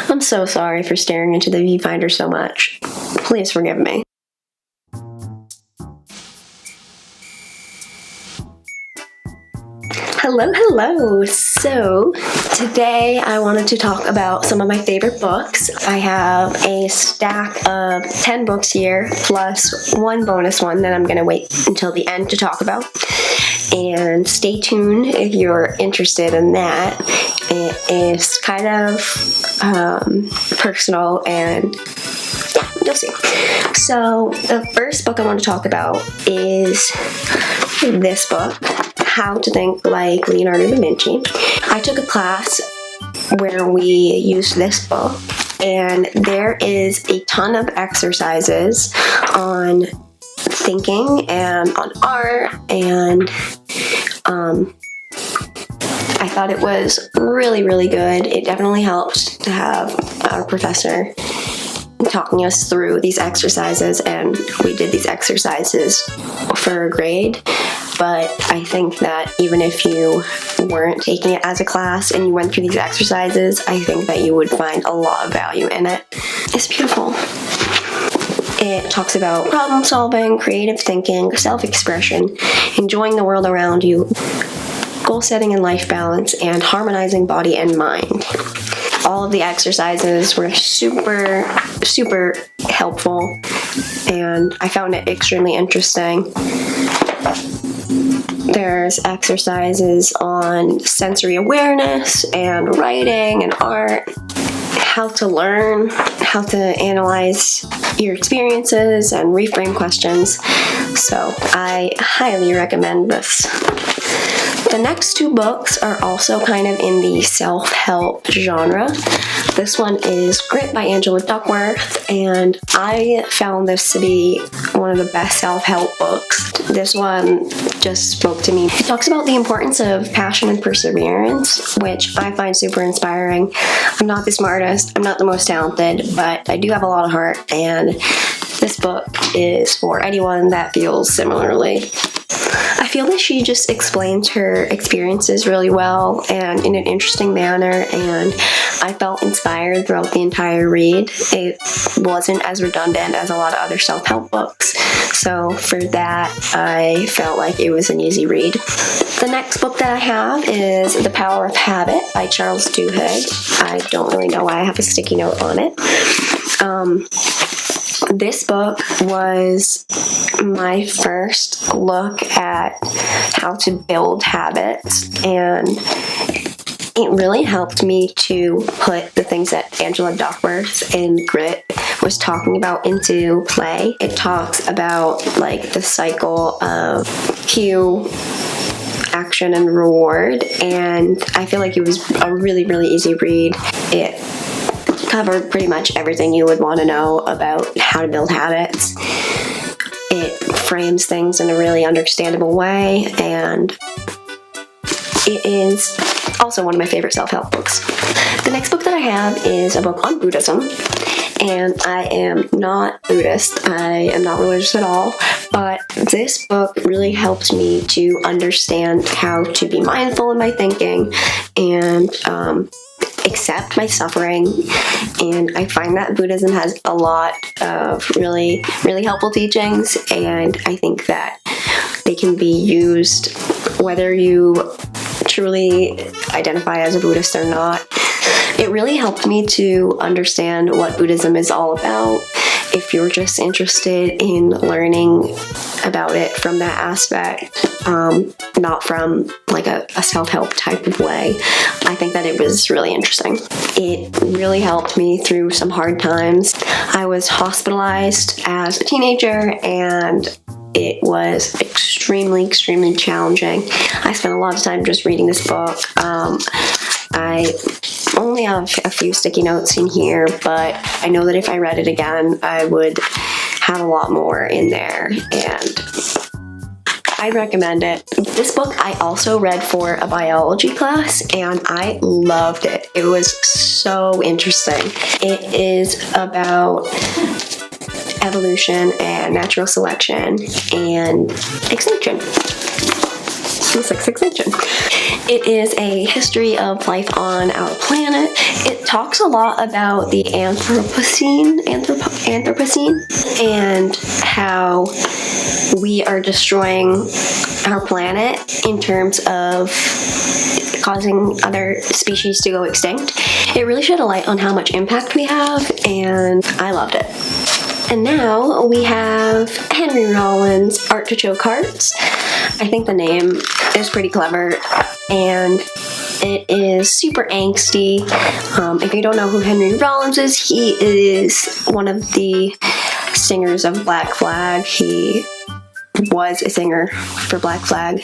I'm so sorry for staring into the viewfinder so much. Please forgive me. Hello! So, today I wanted to talk about some of my favorite books. I have a stack of 10 books here, plus one bonus one that I'm going to wait until the end to talk about. And stay tuned if you're interested in that. It is kind of personal and yeah, you'll see. So, the first book I want to talk about is this book, How to Think Like Leonardo da Vinci. I took a class where we used this book, and there is a ton of exercises on thinking and on art, and I thought it was really, really good. It definitely helped to have our professor talking us through these exercises, and we did these exercises for a grade. But I think that even if you weren't taking it as a class and you went through these exercises, I think that you would find a lot of value in it. It's beautiful. It talks about problem solving, creative thinking, self-expression, enjoying the world around you, goal setting and life balance, and harmonizing body and mind. All of the exercises were super, super helpful, and I found it extremely interesting. There's exercises on sensory awareness and writing and art, how to learn, how to analyze your experiences and reframe questions. So I highly recommend this. The next two books are also kind of in the self-help genre. This one is Grit by Angela Duckworth, and I found this to be one of the best self-help books. This one just spoke to me. It talks about the importance of passion and perseverance, which I find super inspiring. I'm not the smartest, I'm not the most talented, but I do have a lot of heart, and this book is for anyone that feels similarly. I feel that she just explains her experiences really well and in an interesting manner, and I felt inspired throughout the entire read. It wasn't as redundant as a lot of other self-help books, so for that I felt like it was an easy read. The next book that I have is The Power of Habit by Charles Duhigg. I don't really know why I have a sticky note on it. This book was my first look at how to build habits, and it really helped me to put the things that Angela Duckworth and Grit was talking about into play. It talks about like the cycle of cue, action, and reward, and I feel like it was a really, really easy read. It covered pretty much everything you would want to know about how to build habits. It frames things in a really understandable way, and it is also one of my favorite self-help books. The next book that I have is a book on Buddhism, and I am not Buddhist. I am not religious at all, but this book really helped me to understand how to be mindful in my thinking and accept my suffering. And I find that Buddhism has a lot of really, really helpful teachings, and I think that they can be used whether you truly identify as a Buddhist or not. It really helped me to understand what Buddhism is all about. If you're just interested in learning about it from that aspect, not from like a self-help type of way, I think that it was really interesting. It really helped me through some hard times. I was hospitalized as a teenager, and it was extremely, extremely challenging. I spent a lot of time just reading this book. I only have a few sticky notes in here, but I know that if I read it again, I would have a lot more in there, and I recommend it. This book I also read for a biology class, and I loved it. It was so interesting. It is about evolution and natural selection and extinction. Looks like Extinction. It is a history of life on our planet. It talks a lot about the Anthropocene, and how we are destroying our planet in terms of causing other species to go extinct. It really shed a light on how much impact we have, and I loved it. And now we have Henry Rollins' Artichoke Hearts. I think the name is pretty clever, and it is super angsty. If you don't know who Henry Rollins is, he is one of the singers of Black Flag. He was a singer for Black Flag.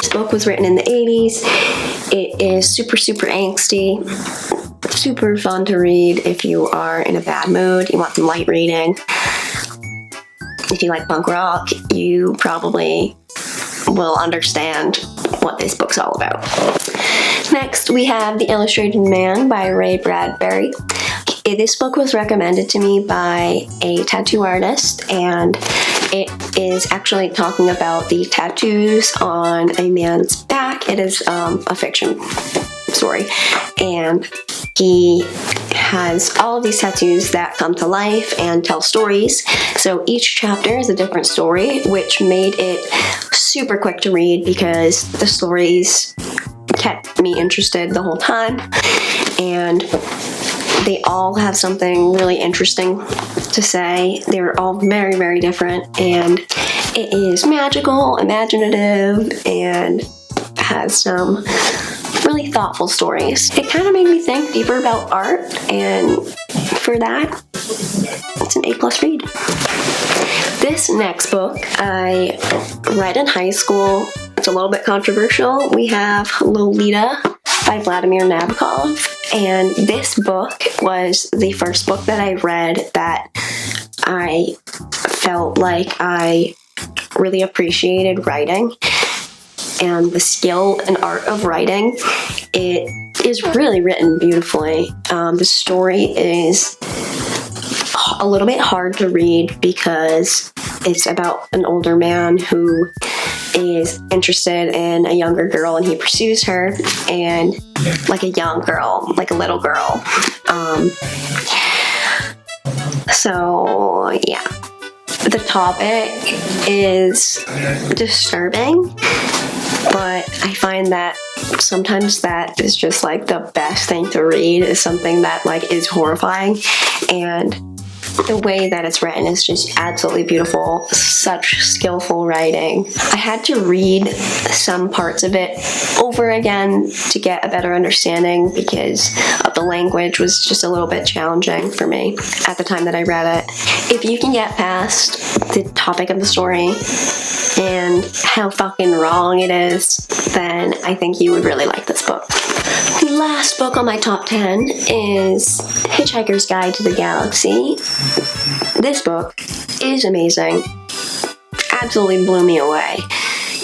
This book was written in the 80s. It is super, super angsty. Super fun to read if you are in a bad mood, you want some light reading. If you like punk rock, you probably will understand what this book's all about. Next, we have The Illustrated Man by Ray Bradbury. This book was recommended to me by a tattoo artist, and it is actually talking about the tattoos on a man's back. It is a fiction story, and he has all of these tattoos that come to life and tell stories. So each chapter is a different story, which made it super quick to read because the stories kept me interested the whole time. And they all have something really interesting to say. They're all very, very different. And it is magical, imaginative, and has some really thoughtful stories. It kind of made me think deeper about art, and for that, it's an A+ read. This next book I read in high school. It's a little bit controversial. We have Lolita by Vladimir Nabakov, and this book was the first book that I read that I felt like I really appreciated writing and the skill and art of writing. It is really written beautifully. The story is a little bit hard to read because it's about an older man who is interested in a younger girl, and he pursues her, and like a young girl, like a little girl. So yeah, the topic is disturbing, but I find that sometimes that is just like the best thing to read, is something that like is horrifying, and the way that it's written is just absolutely beautiful. Such skillful writing. I had to read some parts of it over again to get a better understanding because of the language was just a little bit challenging for me at the time that I read it. If you can get past the topic of the story and how fucking wrong it is, then I think you would really like this book. The last book on my top 10 is Hitchhiker's Guide to the Galaxy. This book is amazing. Absolutely blew me away.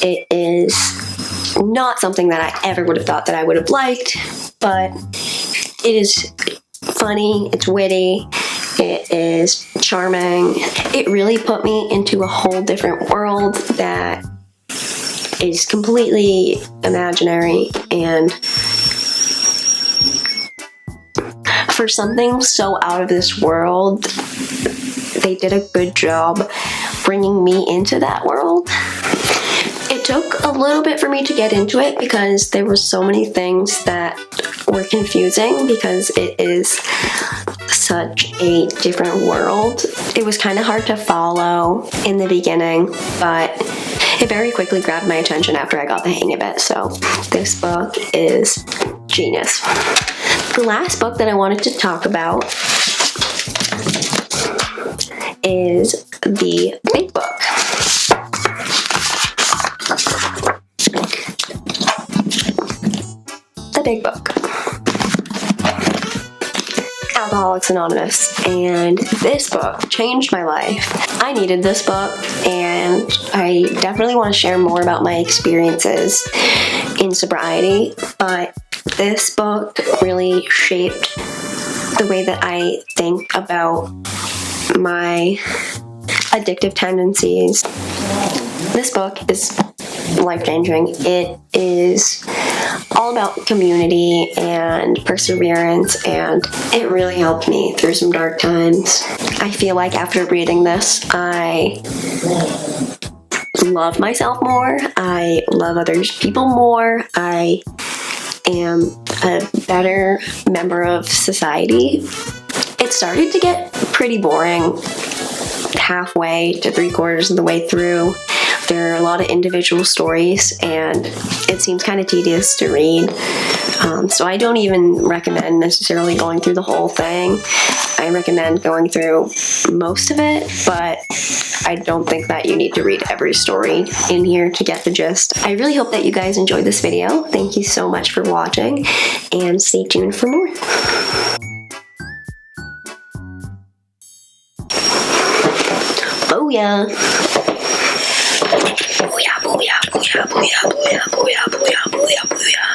It is not something that I ever would have thought that I would have liked, but it is funny, it's witty, it is charming. It really put me into a whole different world that is completely imaginary, and for something so out of this world, they did a good job bringing me into that world. It took a little bit for me to get into it because there were so many things that were confusing because it is such a different world. It was kind of hard to follow in the beginning, but it very quickly grabbed my attention after I got the hang of it. So this book is genius. The last book that I wanted to talk about is The Big Book. The Big Book. Alcoholics Anonymous. And this book changed my life. I needed this book, and I definitely want to share more about my experiences in sobriety, but this book really shaped the way that I think about my addictive tendencies. This book is life-changing. It is all about community and perseverance, and it really helped me through some dark times. I feel like after reading this, I love myself more. I love other people more. I am a better member of society. It started to get pretty boring halfway to 3/4 of the way through. There are a lot of individual stories, and it seems kind of tedious to read. So I don't even recommend necessarily going through the whole thing. I recommend going through most of it, but I don't think that you need to read every story in here to get the gist. I really hope that you guys enjoyed this video. Thank you so much for watching, and stay tuned for more. Booyah! Booyah, booyah, booyah, booyah, booyah, booyah, booyah, booyah, booyah.